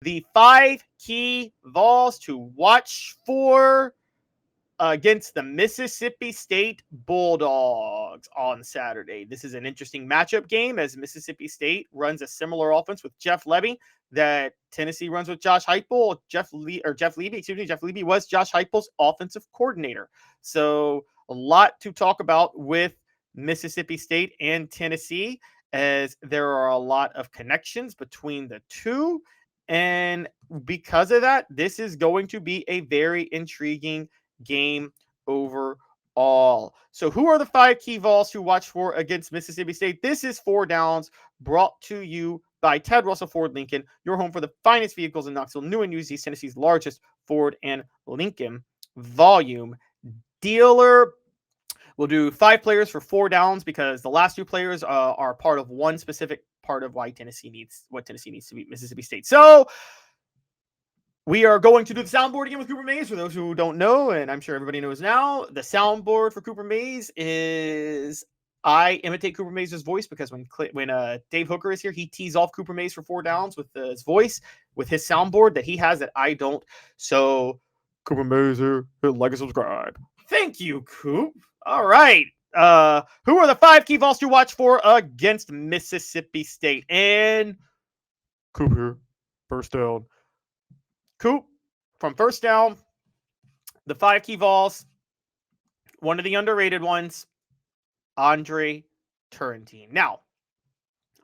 the 5 key Vols to watch for against the Mississippi State Bulldogs on Saturday. This is an interesting matchup game as Mississippi State runs a similar offense with Jeff Lebby that Tennessee runs with Josh Heupel. Jeff Lebby was Josh Heupel's offensive coordinator. So a lot to talk about with Mississippi State and Tennessee, as there are a lot of connections between the two. And because of that, this is going to be a very intriguing game overall. So who are the 5 key Vols to watch for against Mississippi State? This is 4 Downs, brought to you by Ted Russell Ford Lincoln, your home for the finest vehicles in Knoxville, new and used, East Tennessee's largest Ford and Lincoln volume dealer. We'll do 5 players for 4 Downs because the last 2 players are part of one specific part of why Tennessee needs to beat Mississippi State. So we are going to do the soundboard again with Cooper Mays. For those who don't know, and I'm sure everybody knows now, the soundboard for Cooper Mays is I imitate Cooper Mays' voice because when Dave Hooker is here, he tees off Cooper Mays for 4 Downs with his voice, with his soundboard that he has that I don't. So Cooper Mays here, hit like and subscribe. Thank you, Coop. All right. Who are the 5 key Vols to watch for against Mississippi State? And Coop here, first down. Coop, from first down, the 5 key Vols, one of the underrated ones, Andre Turrentine. Now,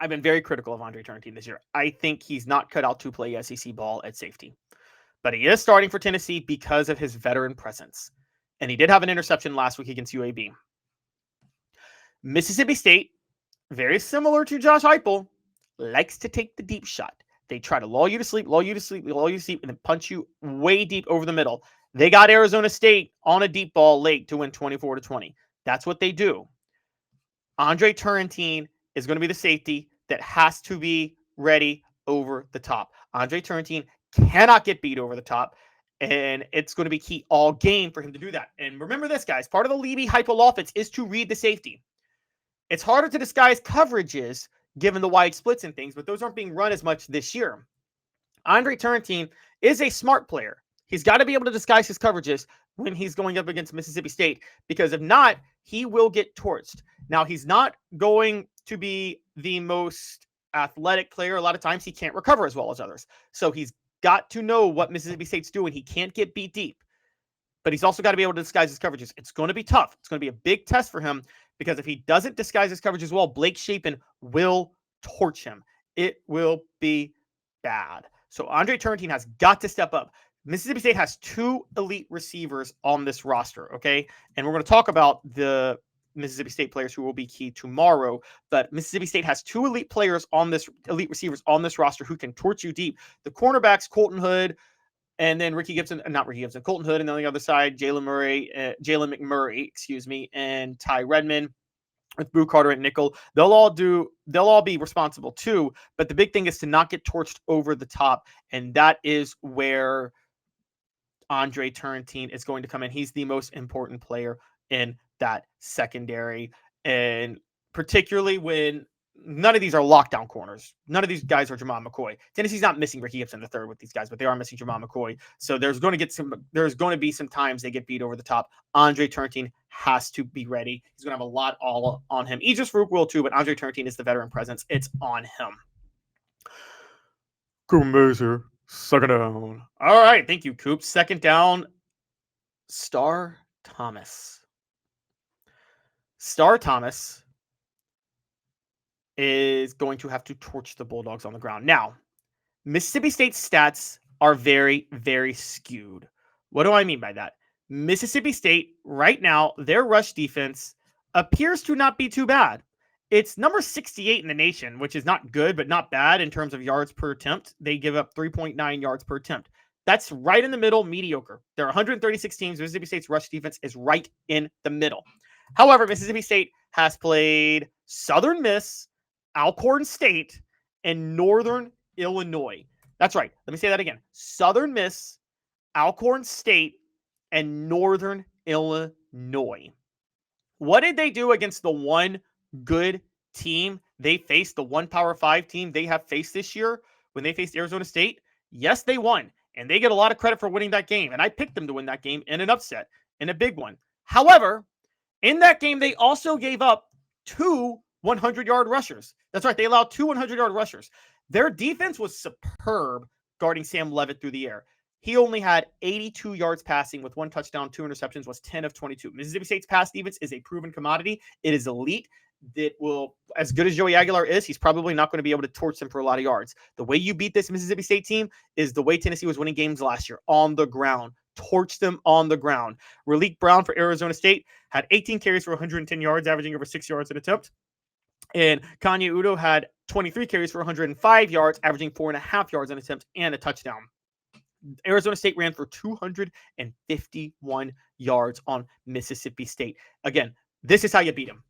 I've been very critical of Andre Turrentine this year. I think he's not cut out to play SEC ball at safety. But he is starting for Tennessee because of his veteran presence. And he did have an interception last week against UAB. Mississippi State, very similar to Josh Heupel, likes to take the deep shot. They try to lull you to sleep, and then punch you way deep over the middle. They got Arizona State on a deep ball late to win 24-20. That's what they do. Andre Turrentine is going to be the safety that has to be ready over the top. Andre Turrentine cannot get beat over the top, and it's going to be key all game for him to do that. And remember this, guys, part of the Lebby-Heupel offense is to read the safety. It's harder to disguise coverages given the wide splits and things, but those aren't being run as much this year. Andre Turrentine is a smart player. He's got to be able to disguise his coverages when he's going up against Mississippi State, because if not, he will get torched. Now, he's not going to be the most athletic player. A lot of times he can't recover as well as others. So he's got to know what Mississippi State's doing. He can't get beat deep, but he's also got to be able to disguise his coverages. It's going to be tough. It's going to be a big test for him, because if he doesn't disguise his coverages well, Blake Shapen will torch him. It will be bad. So Andre Turrentine has got to step up. Mississippi State has 2 elite receivers on this roster, okay? And we're going to talk about the Mississippi State players who will be key tomorrow. But Mississippi State has 2 elite receivers on this roster who can torch you deep. The cornerbacks, Colton Hood, and then Colton Hood, and on the other side, Jalen McMurray, and Ty Redmond with Brew Carter and nickel. They'll all be responsible too. But the big thing is to not get torched over the top, and that is where Andre Turrentine is going to come in. He's the most important player in that secondary, and particularly when none of these are lockdown corners. None of these guys are Jamal McCoy. Tennessee's not missing Ricky Gibson III with these guys, but they are missing Jamal McCoy. So there's going to be some times they get beat over the top. Andre Turrentine has to be ready. He's going to have a lot all on him. Idris Farouk will too, but Andre Turrentine is the veteran presence. It's on him. Cooper Mays here. Second down. All right. Thank you, Coop. Second down. Star Thomas is going to have to torch the Bulldogs on the ground. Now, Mississippi State's stats are very, very skewed. What do I mean by that? Mississippi State, right now, their rush defense appears to not be too bad. It's number 68 in the nation, which is not good, but not bad in terms of yards per attempt. They give up 3.9 yards per attempt. That's right in the middle, mediocre. There are 136 teams. Mississippi State's rush defense is right in the middle. However, Mississippi State has played Southern Miss, Alcorn State, and Northern Illinois. That's right. Let me say that again. Southern Miss, Alcorn State, and Northern Illinois. What did they do against the one good team they faced, the one Power 5 team they have faced this year when they faced Arizona State? Yes, they won, and they get a lot of credit for winning that game. And I picked them to win that game in an upset, in a big one. However, in that game, they also gave up 2 100-yard rushers. That's right. They allowed 2 100-yard rushers. Their defense was superb guarding Sam Levitt through the air. He only had 82 yards passing with 1 touchdown, 2 interceptions, was 10 of 22. Mississippi State's pass defense is a proven commodity. It is elite. That will, as good as Joey Aguilar is, he's probably not going to be able to torch them for a lot of yards. The way you beat this Mississippi State team is the way Tennessee was winning games last year, on the ground. Torch them on the ground. Raleek Brown for Arizona State had 18 carries for 110 yards, averaging over 6 yards an attempt. And Kanye Udo had 23 carries for 105 yards, averaging 4.5 yards an attempt and a touchdown. Arizona State ran for 251 yards on Mississippi State. Again, this is how you beat them.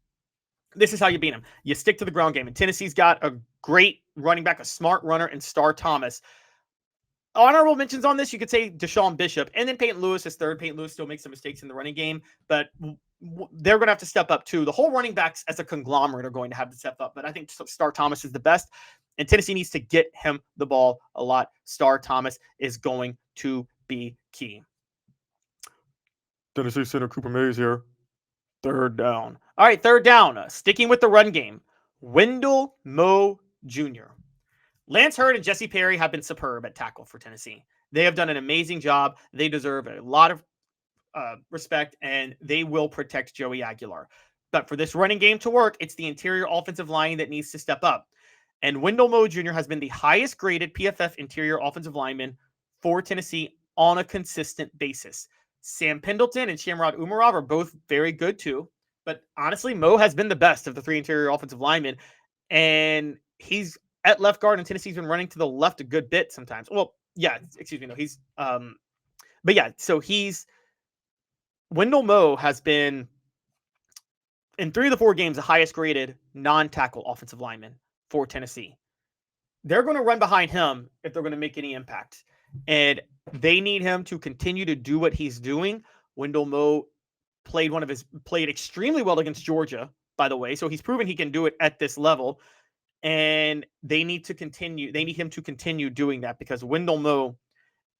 This is how you beat them. You stick to the ground game. And Tennessee's got a great running back, a smart runner, and Star Thomas. Honorable mentions on this, you could say Deshaun Bishop, and then Peyton Lewis is third. Peyton Lewis still makes some mistakes in the running game, but they're going to have to step up too. The whole running backs as a conglomerate are going to have to step up, but I think Star Thomas is the best, and Tennessee needs to get him the ball a lot. Star Thomas is going to be key. Tennessee center Cooper Mays here. Third down. All right, third down. Sticking with the run game. Wendell Moe Jr. Lance Hurd and Jesse Perry have been superb at tackle for Tennessee. They have done an amazing job. They deserve a lot of respect, and they will protect Joey Aguilar. But for this running game to work, it's the interior offensive line that needs to step up. And Wendell Moe Jr. has been the highest graded PFF interior offensive lineman for Tennessee on a consistent basis. Sam Pendleton and Shamrod Umarov are both very good too. But honestly, Moe has been the best of the 3 interior offensive linemen. And he's at left guard, and Tennessee's been running to the left a good bit sometimes. Well, yeah, excuse me. No, he's but yeah, so Wendell Moe has been in 3 of the 4 games the highest graded non-tackle offensive lineman for Tennessee. They're going to run behind him if they're going to make any impact. And they need him to continue to do what he's doing. Wendell Moe played extremely well against Georgia, by the way. So he's proven he can do it at this level. And they need him to continue doing that, because Wendell Moe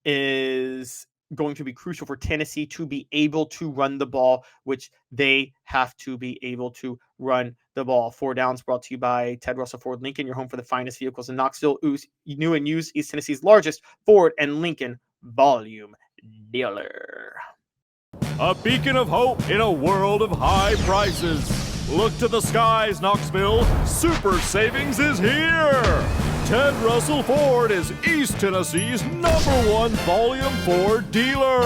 is going to be crucial for Tennessee to be able to run the ball, which they have to be able to run the ball. 4 Downs brought to you by Ted Russell Ford Lincoln, your home for the finest vehicles in Knoxville, new and used, East Tennessee's largest Ford and Lincoln volume dealer. A beacon of hope in a world of high prices. Look to the skies, Knoxville. Super savings is here. Ted Russell Ford is East Tennessee's #1 Volume 4 dealer.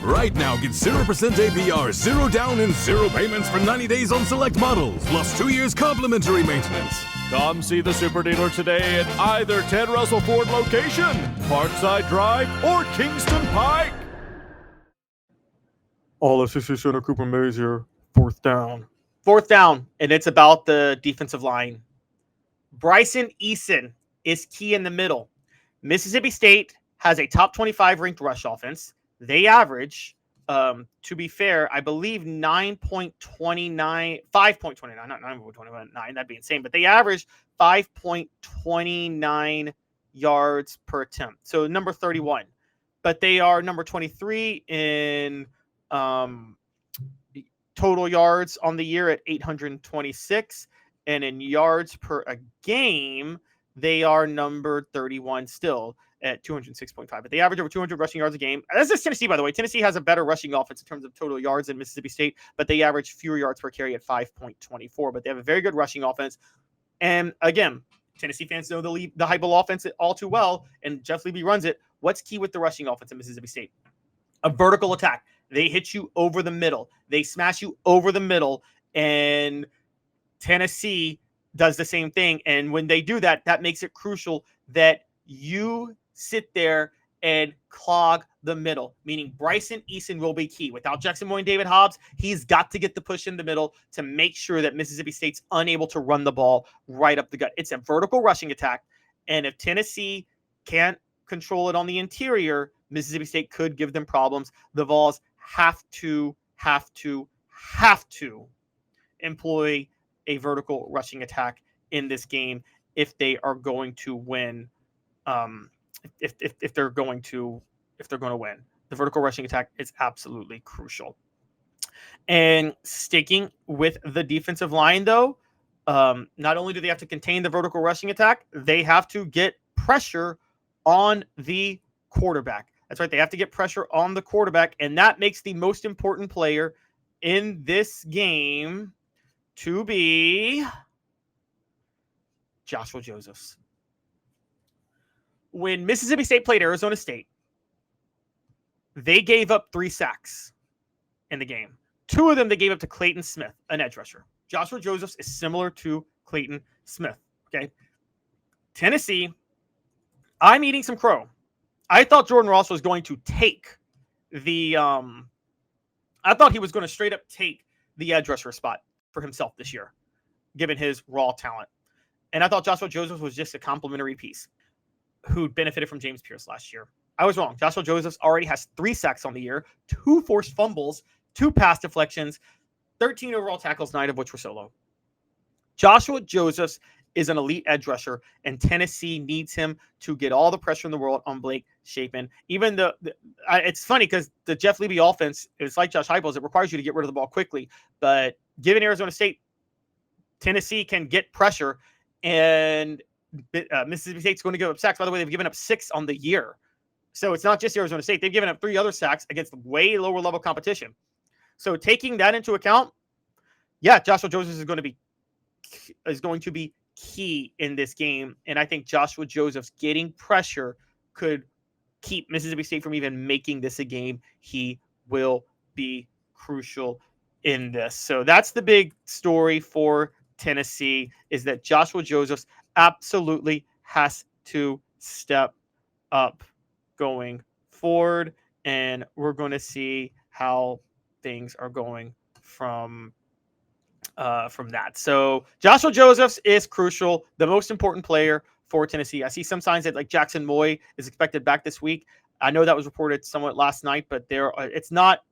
Right now, get 0% APR, 0 down, and 0 payments for 90 days on select models, plus 2 years complimentary maintenance. Come see the super dealer today at either Ted Russell Ford location, Parkside Drive, or Kingston Pike. All SEC center Cooper Mays here. 4th down. 4th down, and it's about the defensive line. Bryson Eason is key in the middle. Mississippi State has a top 25 ranked rush offense. They average, to be fair, I believe 5.29, not 9.29, that'd be insane, but they average 5.29 yards per attempt. So number 31. But they are number 23 in total yards on the year at 826. And in yards per a game, they are number 31 still at 206.5. But they average over 200 rushing yards a game. This is Tennessee, by the way. Tennessee has a better rushing offense in terms of total yards than Mississippi State, but they average fewer yards per carry at 5.24. But they have a very good rushing offense. And again, Tennessee fans know the Heupel offense all too well, and Jeff Levy runs it. What's key with the rushing offense in Mississippi State? A vertical attack. They hit you over the middle. They smash you over the middle, and Tennessee does the same thing. And when they do that, that makes it crucial that you sit there and clog the middle, meaning Bryson Eason will be key. Without Jackson Moore and David Hobbs, he's got to get the push in the middle to make sure that Mississippi State's unable to run the ball right up the gut. It's a vertical rushing attack, and if Tennessee can't control it on the interior, Mississippi State could give them problems. The Vols have to employ a vertical rushing attack in this game if they are going to win if they're going to win. The vertical rushing attack is absolutely crucial. And sticking with the defensive line, though, not only do they have to contain the vertical rushing attack, they have to get pressure on the quarterback. That's right. They have to get pressure on the quarterback, and that makes the most important player in this game to be Joshua Josephs. When Mississippi State played Arizona State, they gave up 3 sacks in the game. 2 of them they gave up to Clayton Smith, an edge rusher. Joshua Josephs is similar to Clayton Smith. Okay. Tennessee, I'm eating some crow. I thought Jordan Ross was going to take the I thought he was going to straight up take the edge rusher spot for himself this year, given his raw talent. And I thought Joshua Josephs was just a complimentary piece who benefited from James Pierce last year. I was wrong. Joshua Josephs already has 3 sacks on the year, 2 forced fumbles, 2 pass deflections, 13 overall tackles, 9 of which were solo. Joshua Josephs is an elite edge rusher, and Tennessee needs him to get all the pressure in the world on Blake Shapen. Even it's funny because the Jeff Lebby offense is like Josh Heupel's. It requires you to get rid of the ball quickly. But given Arizona State, Tennessee can get pressure, and Mississippi State's going to give up sacks. By the way, they've given up 6 on the year. So it's not just Arizona State. They've given up 3 other sacks against way lower level competition. So taking that into account, yeah, Joshua Josephs is going to be key in this game. And I think Joshua Josephs getting pressure could keep Mississippi State from even making this a game. He will be crucial in this. So that's the big story for Tennessee, is that Joshua Josephs absolutely has to step up going forward. And we're going to see how things are going from that. So Joshua Josephs is crucial, the most important player for Tennessee. I see some signs that like Jackson Moy is expected back this week. I know that was reported somewhat last night, but it's not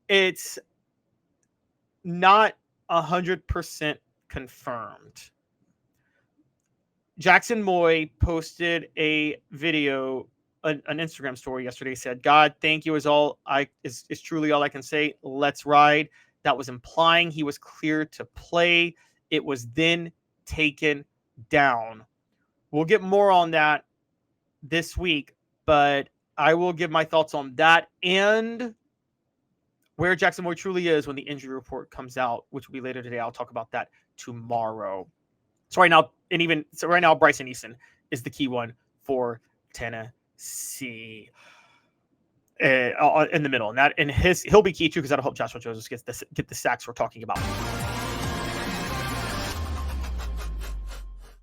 100% confirmed. Jackson Moy posted a video, an Instagram story yesterday, said, "God, thank you is truly all I can say. Let's ride." That was implying he was cleared to play. It was then taken down. We'll get more on that this week, but I will give my thoughts on that and where Jackson Moy truly is when the injury report comes out, which will be later today. I'll talk about that tomorrow. So right now, Bryson Eason is the key one for Tennessee. In the middle, and he'll be key too, because that'll help Joshua Josephs get the sacks we're talking about.